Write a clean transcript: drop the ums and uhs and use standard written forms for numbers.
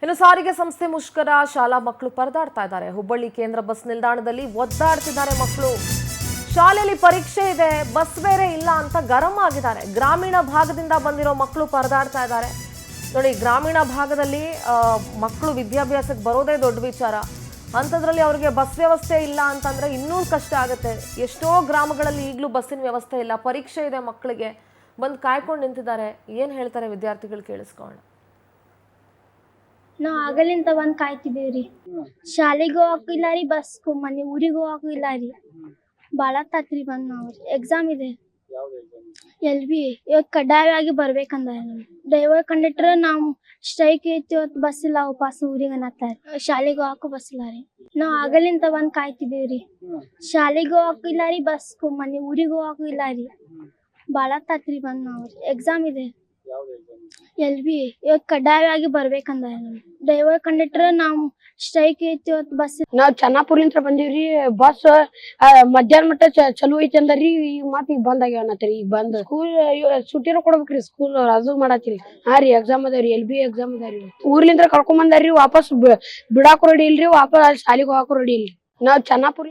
ಇನ್ನು ಸಾರಿಗೆ ಸಂಸ್ಥೆ ಮುಷ್ಕರ, ಶಾಲಾ ಮಕ್ಕಳು ಪರದಾಡ್ತಾ ಇದ್ದಾರೆ. ಹುಬ್ಬಳ್ಳಿ ಕೇಂದ್ರ ಬಸ್ ನಿಲ್ದಾಣದಲ್ಲಿ ಒದ್ದಾಡ್ತಿದ್ದಾರೆ ಮಕ್ಕಳು. ಶಾಲೆಯಲ್ಲಿ ಪರೀಕ್ಷೆ ಇದೆ, ಬಸ್ ಬೇರೆ ಇಲ್ಲ ಅಂತ ಗರಂ ಆಗಿದ್ದಾರೆ. ಗ್ರಾಮೀಣ ಭಾಗದಿಂದ ಬಂದಿರೋ ಮಕ್ಕಳು ಪರದಾಡ್ತಾ ಇದ್ದಾರೆ. ನೋಡಿ, ಗ್ರಾಮೀಣ ಭಾಗದಲ್ಲಿ ಮಕ್ಕಳು ವಿದ್ಯಾಭ್ಯಾಸಕ್ಕೆ ಬರೋದೇ ದೊಡ್ಡ ವಿಚಾರ. ಅಂಥದ್ರಲ್ಲಿ ಅವರಿಗೆ ಬಸ್ ವ್ಯವಸ್ಥೆ ಇಲ್ಲ ಅಂತಂದ್ರೆ ಇನ್ನೂ ಕಷ್ಟ ಆಗುತ್ತೆ. ಎಷ್ಟೋ ಗ್ರಾಮಗಳಲ್ಲಿ ಈಗಲೂ ಬಸ್ಸಿನ ವ್ಯವಸ್ಥೆ ಇಲ್ಲ. ಪರೀಕ್ಷೆ ಇದೆ, ಮಕ್ಕಳಿಗೆ ಬಂದು ಕಾಯ್ಕೊಂಡು ನಿಂತಿದ್ದಾರೆ. ಏನು ಹೇಳ್ತಾರೆ ವಿದ್ಯಾರ್ಥಿಗಳು, ಕೇಳಿಸ್ಕೊಳ್ಳೋಣ. ನಾವು ಆಗಲಿಂದ ಬಂದು ಕಾಯ್ತಿದ್ದೀವ್ರಿ. ಶಾಲೆಗೆ ಹೋಗಕ್ಕಿಲ್ಲ ರೀ, ಬಸ್ಗೂ ಮನೆ ಊರಿಗೆ ಹೋಗಕ್ಕೂ ಇಲ್ಲ ರೀ. ಭಾಳ ತಾತ್ರಿ ಬಂದು ನಾವು ಎಕ್ಸಾಮ್ ಇದೆ. LB ಇವತ್ತು ಕಡ್ಡಾಯವಾಗಿ ಬರ್ಬೇಕಂದ ಡ್ರೈವರ್ ಕಂಡಕ್ಟರ್ ನಾವು ಸ್ಟ್ರೈಕ್ ಐತಿ, ಇವತ್ತು ಬಸ್ ಇಲ್ಲ, ಉಪವಾಸ ಊರಿಗೆ ಅನ್ನತ್ತಾರೆ. ಶಾಲೆಗೆ ಹೋಗಕ್ಕೂ ಬಸ್ ಇಲ್ಲ ರೀ. ನಾವು ಆಗಲಿಂದ ಬಂದು ಕಾಯ್ತಿದ್ದೀವ್ರಿ. ಶಾಲೆಗೆ ಹೋಗಕ್ಕಿಲ್ಲ ರೀ, ಬಸ್ಗೂ ಮನೆ ಊರಿಗೆ ಹೋಗಕ್ಕೂ ಇಲ್ಲ ರೀ. ಭಾಳ ತಾತ್ರಿ ಬಂದು ನಾವು ಎಕ್ಸಾಮ್ ಇದೆ. LB ಇವತ್ತು ಕಡ್ಡಾಯವಾಗಿ ಬರ್ಬೇಕಂದ ಡ್ರೈವರ್ ಕಂಡಕ್ಟರ್ ನಾವು ಸ್ಟ್ರೈಕ್ ಐತಿ, ಇವತ್ತು ಬಸ್. ನಾವ್ ಚೆನ್ನಾಪುರ್ಲಿಂತ್ರ ಬಂದೀವ್ರಿ. ಬಸ್ ಮಧ್ಯಾಹ್ನ ಮಟ್ಟ ಚಲೋ ಐತಿ ಅಂದ್ರಿ. ಈಗ ಮತ್ ಈಗ ಬಂದ್ ಆಗ್ಯಾವನತ್ರಿ. ಈಗ ಬಂದ್ ಸ್ಕೂಲ್ ಸುಟ್ಟಿನ ಕೊಡ್ಬೇಕ್ರಿ. ಸ್ಕೂಲ್ ಅದು ಮಾಡತ್ರಿ. ಹಾ ರೀ, ಎಕ್ಸಾಮ್ ಅದಾವ್ರಿ. LB ಎಕ್ಸಾಮ್ ಅದಾವ್ರಿ. ಊರ್ಲಿಂತ್ರ ಕರ್ಕೊಂಡ್ ಬಂದಾರ್ರಿ. ವಾಪಸ್ ಬಿಡಾಕು ರೆಡಿ ಇಲ್ರಿ, ವಾಪಸ್ ಶಾಲಿಗೆ ಹೋಗಾಕು ರೆಡಿ ಇಲ್ರಿ. ನಾವ್ ಚೆನ್ನಾಪುರ್